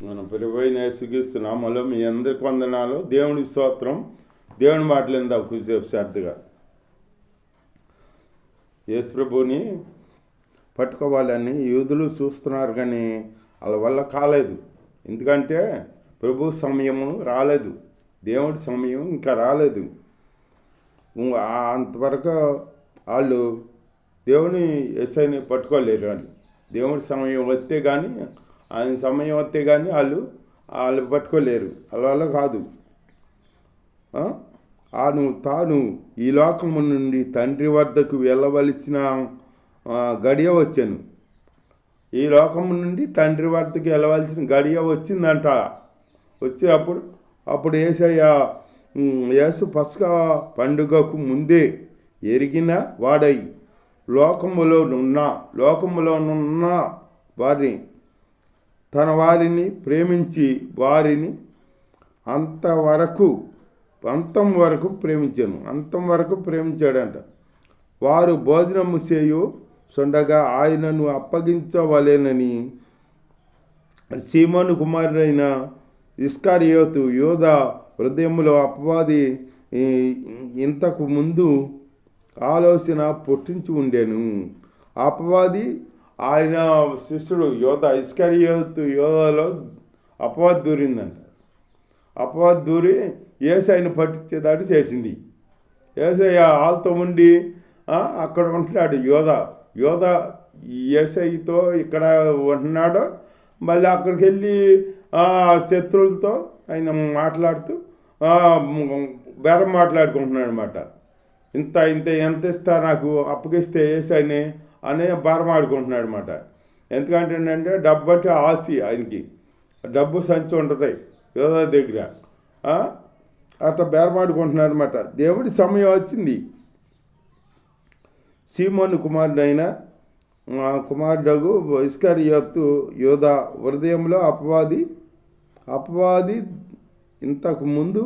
మన ప్రభువైన యేసుక్రీస్తు నామములో మీ అందరికి వందనాలు. దేవునికి స్తోత్రం. దేవుని మాటలు ఎందా కొద్దిసేపు శ్రద్ధగా. యేసు ప్రభుని పట్టుకోవాలని యూదులు చూస్తున్నారు, కానీ వాళ్ళ వల్ల కాలేదు. ఎందుకంటే ప్రభు సమయము రాలేదు, దేవుడి సమయం ఇంకా రాలేదు. అంతవరకు వాళ్ళు దేవుని యేసయ్యని పట్టుకోలేరు. వాళ్ళు దేవుడి సమయం వస్తే కానీ, ఆయన సమయం వస్తే కానీ వాళ్ళు పట్టుకోలేరు. అలా కాదు. తాను ఈ లోకము నుండి తండ్రి వద్దకు వెళ్ళవలసిన గడియ వచ్చాను. ఈ లోకము నుండి తండ్రి వద్దకు వెళ్ళవలసిన గడియ వచ్చిందంట. వచ్చినప్పుడు యేసు పస్కా పండుగకు ముందే ఎరిగిన వాడై లోకములోనున్న వారిని తన వారిని ప్రేమించి వారిని అంతం వరకు ప్రేమించాడంట. వారు భోజనము చేయు సొండగా ఆయనను అప్పగించవలెనని సీమోను కుమారుడైన ఇస్కరియోతు యూదా హృదయములో అపవాది ఇంతకు ముందు ఆలోచన పుట్టించి ఉండెను. అపవాది ఆయన శిష్యుడు ఇస్కరియోతులో అపవాది దూరిందంట. అపవాది దూరి యేసయ్యను పట్టించేదాటి చేసింది. యేసయ్య వాళ్ళతో ఉండి అక్కడ ఉంటున్నాడు. యోధ యేసయ్యతో ఇక్కడ ఉంటున్నాడు. మళ్ళీ అక్కడికి వెళ్ళి శత్రువులతో ఆయన మాట్లాడుతూ బేరం మాట్లాడుకుంటున్నాడు అనమాట. ఇంత ఎంత ఇస్తా నాకు అప్పగిస్తే యేసయ్యని అనే బేరం ఆడుకుంటున్నాడు అనమాట. ఎందుకంటే ఏంటంటే డబ్బు అంటే ఆశ, ఆయనకి డబ్బు సంచి ఉంటుంది యోధ దగ్గర. అట్లా బేరమాడుకుంటున్నాడు అనమాట. దేవుడి సమయం వచ్చింది. సీమోను కుమారుడు ఇస్కరియోతు యూదా హృదయంలో అపవాది ఇంతకు ముందు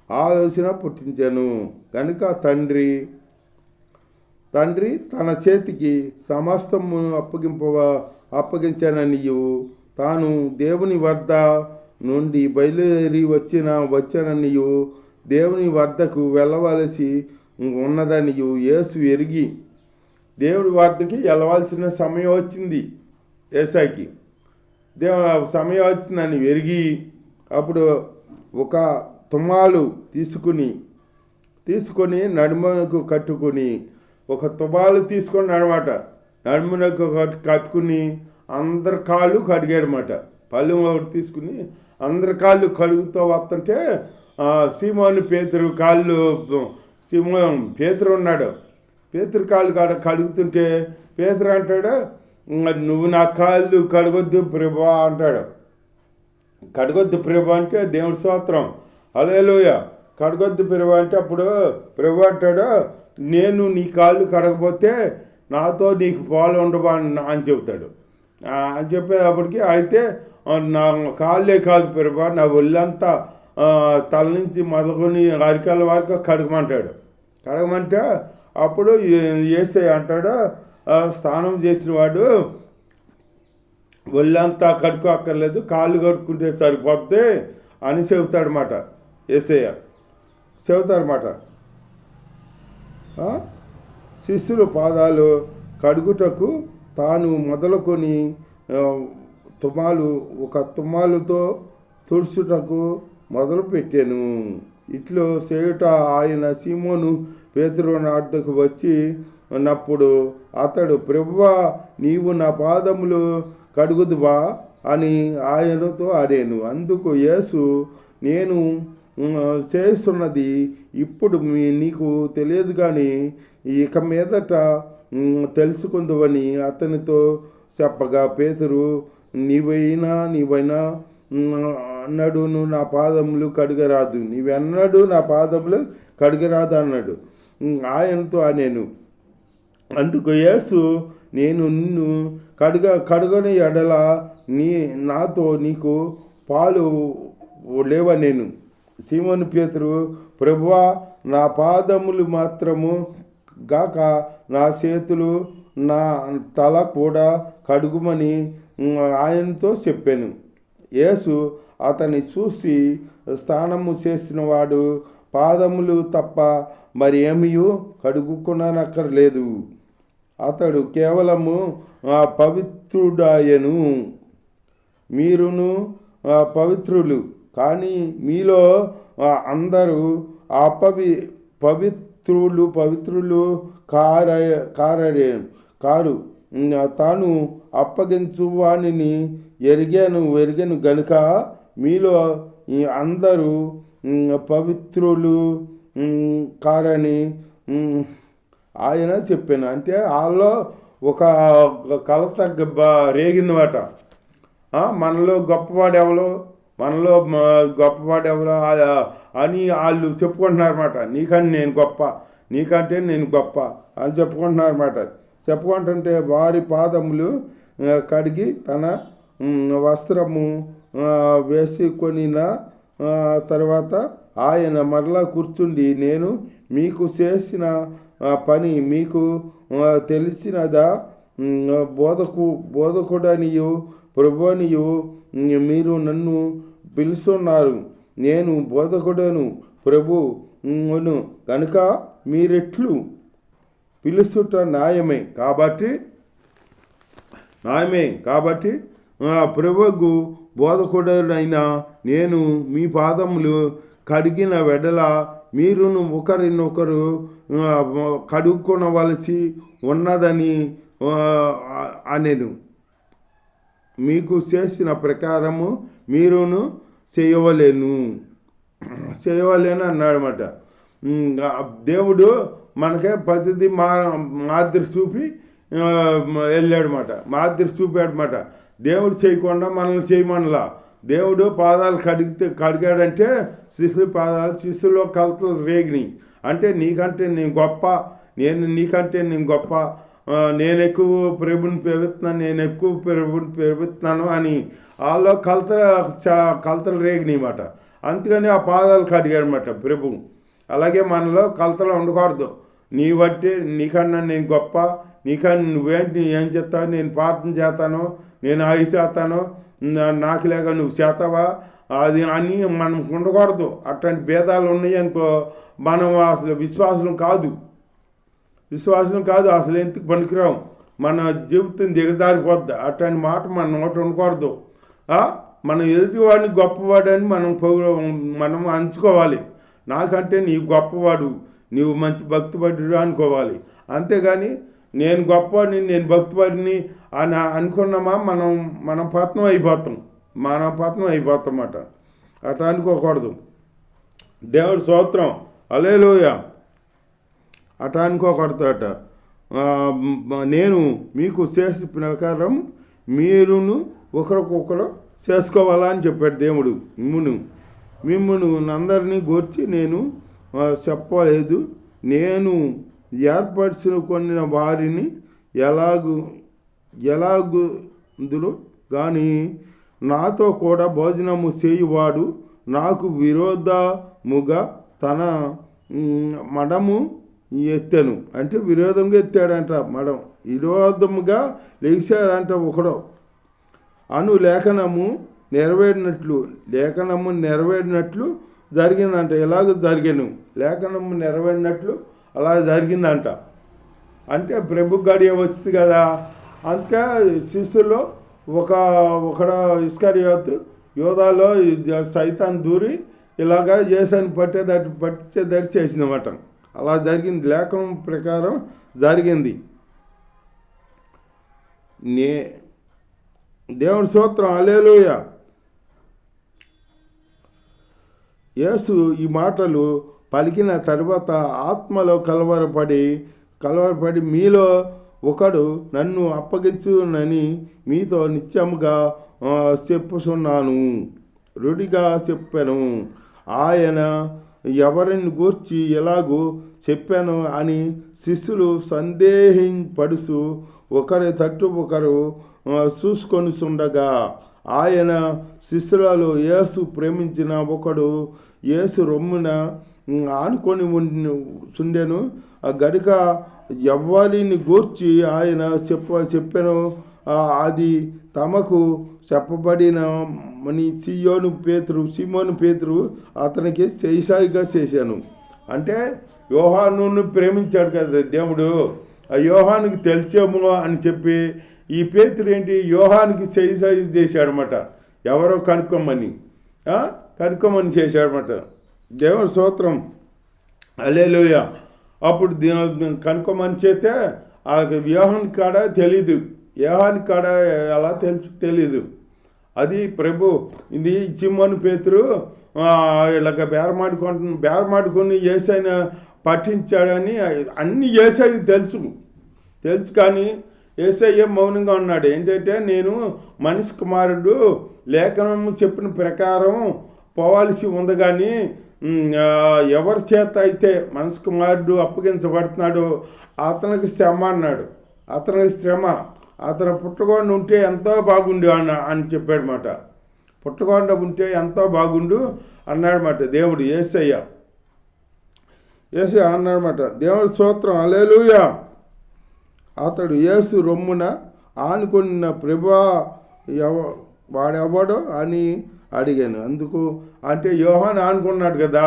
ఆలోచన పుట్టించాను కనుక తండ్రి తన చేతికి సమస్తము అప్పగించాననియు తాను దేవుని వద్ద నుండి బయలుదేరి వచ్చాననియు దేవుని వద్దకు వెళ్ళవలసి ఉన్నదనియు యేసు ఎరిగి దేవుడి వద్దకి వెళ్ళవలసిన సమయం వచ్చింది. యేసయ్యకి సమయం వచ్చిందని ఎరిగి అప్పుడు ఒక తుమ్మాలు తీసుకొని నడుమునకు కట్టుకుని ఒక తుబాలు తీసుకుని అనమాట. నడుమునకు కట్టుకుని అందరి కాళ్ళు కడిగాడనమాట. పళ్ళు ఒకటి తీసుకుని అందరి కాళ్ళు కడుగుతూ వస్తుంటే సీమోను పేతురు ఉన్నాడు. పేతురు కాళ్ళు కడుగుతుంటే పేతురు అంటాడు, నువ్వు నా కాళ్ళు కడగొద్దు ప్రభా అంటాడు. కడగొద్దు ప్రభా అంటే దేవుడి స్తోత్రం, హల్లెలూయా. కడగొద్దు ప్రభా అంటే అప్పుడు ప్రభు అంటాడు, నేను నీ కాళ్ళు కడగపోతే నాతో నీకు పాలు ఉండవా అని చెబుతాడు. అని చెప్పేటప్పటికి అయితే నా కాళ్ళే కాదు ప్రభా, నా ఒళ్ళంతా తల నుంచి మొదలుకొని అరికాల వరకు కడగమంటే అప్పుడు యేసయ్య అంటాడు, స్నానం చేసిన వాడు ఒళ్ళంతా కడుక్కోక్కర్లేదు, కాళ్ళు కడుక్కుంటే సరిపోద్ది అని చెబుతాడనమాట. యేసయ్య చెబుతాడనమాట. శిష్యుల పాదాలు కడుగుటకు తాను మొదలుకొని తుమ్మాలుతో తుడుచుటకు మొదలుపెట్టాను. ఇట్లో చేయుట ఆయన సీమోను పేతురు వద్దకు వచ్చి ఉన్నప్పుడు అతడు, ప్రభువా నీవు నా పాదములు కడుగుదువా అని ఆయనతో అడిగాను. అందుకు యేసు, నేను చేస్తున్నది ఇప్పుడు నీకు తెలియదు, కానీ ఇక మీదట తెలుసుకుందువని అతనితో చెప్పగా పేతురు, నీవైనా అన్నాడు నా పాదములు కడగరాదు, నీవెన్నడూ నా పాదములు కడగరాదు అన్నాడు. ఆయనతో నేను, అందుకు యేసు, నేను నిన్ను కడగని ఎడల నాతో నీకు పాలు లేవ. నేను సీమోను పేతురు, ప్రభువా నా పాదములు మాత్రము గాక నా చేతులు నా తల కూడా కడుగుమని ఆయనతో చెప్పాను. యేసు అతన్ని చూసి, స్నానము చేసిన వాడు పాదములు తప్ప మరి ఏమీ కడుగుకొనక్కర్లేదు, అతడు కేవలము పవిత్రుడాయను. మీరును పవిత్రులు, కానీ మీలో అందరూ పవిత్రులు కారు. తాను అప్పగించు వానిని ఎరిగాను గనుక మీలో అందరూ పవిత్రులు కారని ఆయన చెప్పాను. అంటే వాళ్ళు ఒక కలత రేగిందన్నమాట. మనలో గొప్పవాడెవరో అని వాళ్ళు చెప్పుకుంటున్నారన్నమాట. నీకంటే నేను గొప్ప అని చెప్పుకుంటున్నారన్నమాట. చెప్పుకుంటుంటే వారి పాదములు కడిగి తన వస్త్రము వేసుకొనిన తర్వాత ఆయన మరలా కూర్చుండి, నేను మీకు చేసిన పని మీకు తెలిసినదా? బోధకుడనియు ప్రభువనియు మీరు నన్ను పిలుస్తున్నారు. నేను బోధకుడను ప్రభువును కనుక మీరెట్లు పిలుచుట న్యాయమే. కాబట్టి ప్రభువు బోధకుడనైనా నేను మీ పాదములు కడిగిన వెడల మీరును ఒకరినొకరు కడుక్కొనవలసి ఉన్నదని అనెను. మీకు చేసిన ప్రకారము మీరును చేయవలేను అన్నాడన్నమాట. దేవుడు మనకే ప్రతిదీ మాదిరి చూపి చూపాడనమాట. దేవుడు చేయకుండా మనల్ని చేయమనలా. దేవుడు పాదాలు కడిగాడంటే శిష్యులో కలతలు రేగినాయి. అంటే నీకంటే నేను గొప్ప, నేను ఎక్కువ ప్రభుని ప్రేమిస్తున్నాను అని వాళ్ళు కలతలు రేగినాయి అన్నమాట. అందుకని ఆ పాదాలు కడిగాడనమాట ప్రభు. అలాగే మనలో కలతలు ఉండకూడదు. నీకన్నా నేను గొప్ప, నీకన్నా నువ్వేంటి, ఏం చేస్తావు, నేను ప్రార్థన చేస్తాను, నేను అవి చేస్తాను, నాకు లేక నువ్వు చేస్తావా అది అని మనం ఉండకూడదు. అట్లాంటి భేదాలు ఉన్నాయి అనుకో, మనం అసలు విశ్వాసం కాదు, అసలు ఎందుకు పనికిరాం, మన జీవితం దిగజారిపోద్ది. అట్లాంటి మాట మన నోట ఉండకూడదు. మనం ఎదుటివాడిని గొప్పవాడని మనం అంచుకోవాలి. నాకంటే నీవు గొప్పవాడు, నీవు మంచి భక్తిపరుడు అనుకోవాలి. అంతేగాని నేను గొప్పవాడిని, నేను భక్తిపరుడిని అని అనుకున్నామా మనం పతనం అయిపోతాం అన్నమాట. అట్లా అనుకోకూడదు. దేవుడి స్తోత్రం, హల్లెలూయా. అట్లా అనుకోకూడదట. నేను మీకు చేసే ప్రకారం మీరును ఒకరికొకరు చేసుకోవాలా అని చెప్పాడు దేవుడు. మిమ్మును అందరినీ గూర్చి నేను చెప్పలేదు. నేను ఏర్పరచుకొనిన వారిని ఎలాగుందురు కానీ నాతో కూడా భోజనము చేయువాడు నాకు విరోధముగా తన మడము ఎత్తాను. అంటే విరోధంగా ఎత్తాడంట మడం, విరోధముగా లేచాడంట ఒకడు అను లేఖనము నెరవేరినట్లు జరిగిందంట. ఎలాగ జరిగాను, లేఖనము నెరవేరినట్లు అలా జరిగిందంట. అంటే ప్రభు గడియ వచ్చింది కదా. అందుకే శిష్యుల్లో ఒకడ ఇస్కరియోతు యోధాలో సైతాన్ దూరి ఇలాగా యేసుని పట్టించేదట్టు చేసిందన్నమాట. అలా జరిగింది, లేఖనం ప్రకారం జరిగింది. దేవుని స్తోత్రం, హల్లెలూయా. యేసు ఈ మాటలు పలికిన తరువాత ఆత్మలో కలవరపడి మీలో ఒకడు నన్ను అప్పగించునని మీతో నిత్యముగా చెప్పుచున్నాను, రుడిగా చెప్పాను. ఆయన ఎవరిని గూర్చి ఎలాగూ చెప్పాను అని శిష్యులు సందేహింపడుచు ఒకరి తట్టు ఒకరు చూసుకొనిచుండగా ఆయన శిష్యులలో యేసు ప్రేమించిన ఒకడు యేసు రొమ్మున ఆనుకొని చుండెను. ఆ గడిక ఎవరిని గూర్చి ఆయన చెప్పాను అది తమకు చెప్పబడిన సిమోను పేతురు అతనికి చేసాయిగా చేశాను. అంటే యోహానును ప్రేమించాడు కదా దేవుడు, ఆ యోహానికి తెలిసేమో అని చెప్పి ఈ పేతురు ఏంటి యోహానికి చేసాయి చేశాడనమాట. ఎవరో కనుక్కోమని చేశాడనమాట. దేవుని స్తోత్రం, హల్లెలూయా. అప్పుడు కనుక్కోమని చేస్తే ఆ యోహాను కాడ తెలీదు, యోహాను కాడ ఎలా తెలీదు. అది ప్రభు ఇది సిమోను పేతురు ఇలాగ బేరమాడుకొని యేసయ్యన పట్టించాడని అన్నీ యేసయ్య తెలుసు కానీ యేసయ్య మౌనంగా ఉన్నాడు. ఏంటంటే నేను మనిషి కుమారుడు లేఖనం చెప్పిన ప్రకారం పోవాల్సి ఉంది, కానీ ఎవరి చేత అయితే మనిషి కుమారుడు అప్పగించబడుతున్నాడో అతనికి శ్రమ అన్నాడు. అతనికి శ్రమ, అతను పుట్టకుండా ఉంటే ఎంతో బాగుండు అని చెప్పాడనమాట. పుట్టకుండా ఉంటే ఎంతో బాగుండు అన్నాడనమాట దేవుడు. యేసయ్య అన్నాడనమాట. దేవుడి స్తోత్రం, హల్లెలూయా. అతడు యేసు రొమ్మున ఆనుకున్న ప్రభువా వాడెవడో అని అడిగాను. అందుకు అంటే యోహాను ఆనుకున్నాడు కదా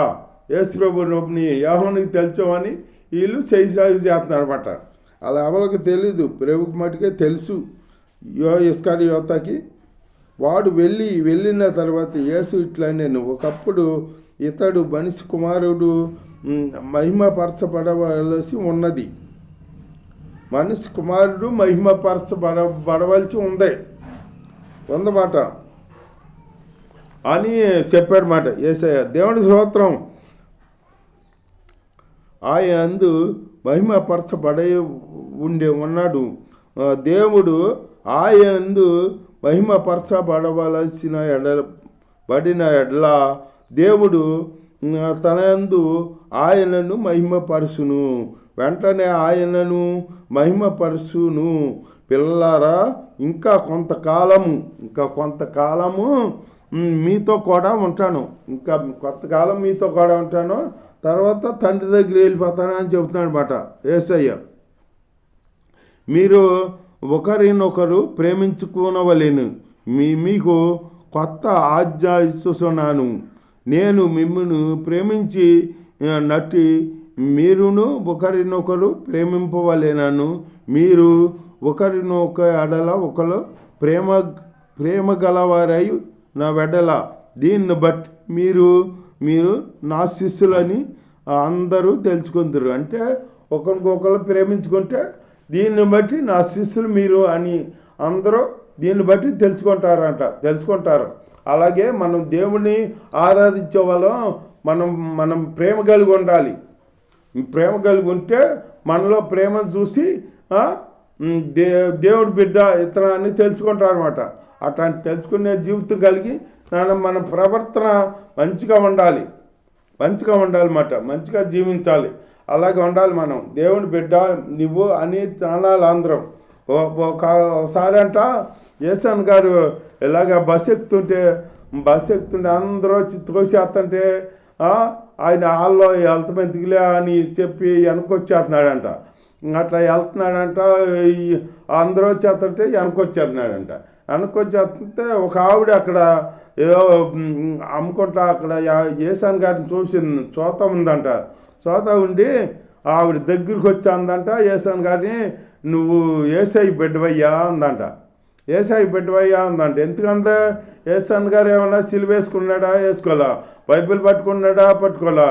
యేసు ప్రభు రొమ్ముని, యోహానుకి తెలుసమని వీళ్ళు చేసాగు చేస్తున్నారు అనమాట. అలా ఎవరికి తెలీదు, ప్రభుకి మటుకే తెలుసు. ఇస్కరియోతకి వాడు వెళ్ళిన తర్వాత యేసు ఇట్లా నేను ఒకప్పుడు ఇతడు మనిషి కుమారుడు మహిమపరచబడవలసి ఉన్నది, మనిషి కుమారుడు మహిమపరచబడవలసి ఉందన్నమాట అని చెప్పాడన్నమాట యేసయ్య. దేవుడి స్తోత్రం. ఆయన అందు మహిమపరచబడే ఉన్నాడు దేవుడు. ఆయనందు మహిమపరచబడవలసిన బడిన ఎడల దేవుడు తనందు ఆయనను మహిమపరచును, వెంటనే ఆయనను మహిమపరచును. పిల్లలారా, ఇంకా కొంతకాలము మీతో కూడా ఉంటాను, ఇంకా కొంతకాలం మీతో కూడా ఉంటాను, తర్వాత తండ్రి దగ్గర వెళ్ళిపోతానని చెబుతున్నాడు అన్నమాట యేసయ్య. మీరు ఒకరినొకరు ప్రేమించుకోనవలెను, మీకు కొత్త ఆజ్ఞ ఇస్తున్నాను, నేను మిమ్మల్ని ప్రేమించి నట్టి మీరును ఒకరినొకరు ప్రేమింపవలెనను. మీరు ఒకరినొక ఎడల ఒకరు ప్రేమ గలవారై నా వెడల, దీన్ని బట్టి మీరు నా శిష్యులని అందరూ తెలుసుకుంటారు. అంటే ఒకరికొకరు ప్రేమించుకుంటే దీన్ని బట్టి నా శిష్యులు మీరు అని అందరూ దీన్ని బట్టి తెలుసుకుంటారు. అలాగే మనం దేవుణ్ణి ఆరాధించే వాళ్ళం మనం ప్రేమ కలిగి ఉండాలి. ప్రేమ కలిగి ఉంటే మనలో ప్రేమను చూసి దేవుడి బిడ్డ ఇతను అని తెలుసుకుంటారన్నమాట. అట్లాంటి తెలుసుకునే జీవితం కలిగి మన ప్రవర్తన మంచిగా ఉండాలి అన్నమాట, మంచిగా జీవించాలి. అలాగే ఉండాలి మనం. దేవుడి బిడ్డ నువ్వు అని చాలాలు అందరం. ఒకసారి అంట యేసన్ గారు ఇలాగ బస్సు ఎక్కుతుంటే అందరూ వచ్చి తోసేస్తుంటే ఆయన హాల్లో వెళ్తామని దిగులే అని చెప్పి వెనకొచ్చేస్తున్నాడంట. అట్లా వెళ్తున్నాడంట, అందరూ వచ్చేస్తుంటే వెనకొచ్చేస్తున్నాడంట. వెనకొచ్చేస్తుంటే ఒక ఆవిడ అక్కడ ఏదో అమ్ముకుంటా అక్కడ యేసన్ గారిని చూత ఉందంట. చూత ఉండి ఆవిడ దగ్గరికి వచ్చి అందంట యేసన్ గారిని, నువ్వు యేసయ్య బిడ్డవయ్యా అందంట. యేసయ్య బిడ్డవయ్యా అందంట. ఎందుకంత యేసన్ గారు ఏమన్నా సిలువ వేసుకున్నాడా? వేసుకోవాలా. బైబిల్ పట్టుకోవాలా.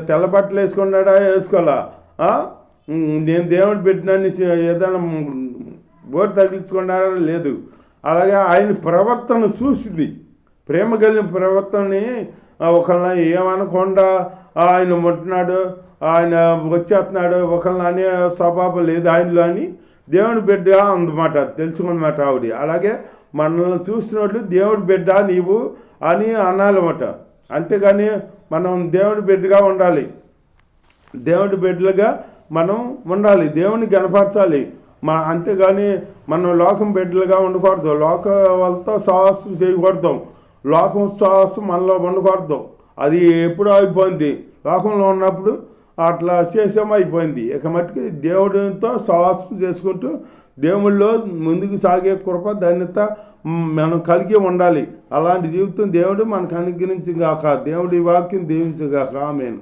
తెల్ల బట్టలు వేసుకున్నాడా? వేసుకోవాలా. నేను దేవుడు బిడ్డనని ఏదైనా బోర్డు తగిలించుకున్నాడా? లేదు. అలాగే ఆయన ప్రవర్తన చూసింది, ప్రేమ కలిగిన ప్రవర్తనని. ఒకళ్ళని ఏమనకుండా ఆయన ఉంటున్నాడు, ఆయన వచ్చేస్తున్నాడు, ఒకళ్ళని అనే స్వభావం లేదు ఆయనలో అని దేవుడి బిడ్డ అందమాట తెలుసుకుందన్నమాట ఆవిడ. అలాగే మనల్ని చూసినట్లు దేవుడి బిడ్డ నీవు అని అనాలన్నమాట. అంతేగాని మనం దేవుడి బిడ్డగా ఉండాలి, దేవుడి బిడ్డలుగా మనం ఉండాలి, దేవుని గణపరచాలి. అంతేగాని మనం లోకం బిడ్డలుగా ఉండకూడదు, లోక వాళ్ళతో సాహసం చేయకూడదు, లోకం సాహసం మనలో ఉండకూడదు. అది ఎప్పుడో అయిపోయింది, లోకంలో ఉన్నప్పుడు అట్లా చేసామో అయిపోయింది. ఇక మట్టుకి దేవుడితో సాహసం చేసుకుంటూ దేవుళ్ళలో ముందుకు సాగే కృప ధన్యత మనం కలిగి ఉండాలి. అలాంటి జీవితం దేవుడు మనకు అనుగ్రహించుగాక. దేవుడి వాక్యం దీవించుగాక. ఆమేన్.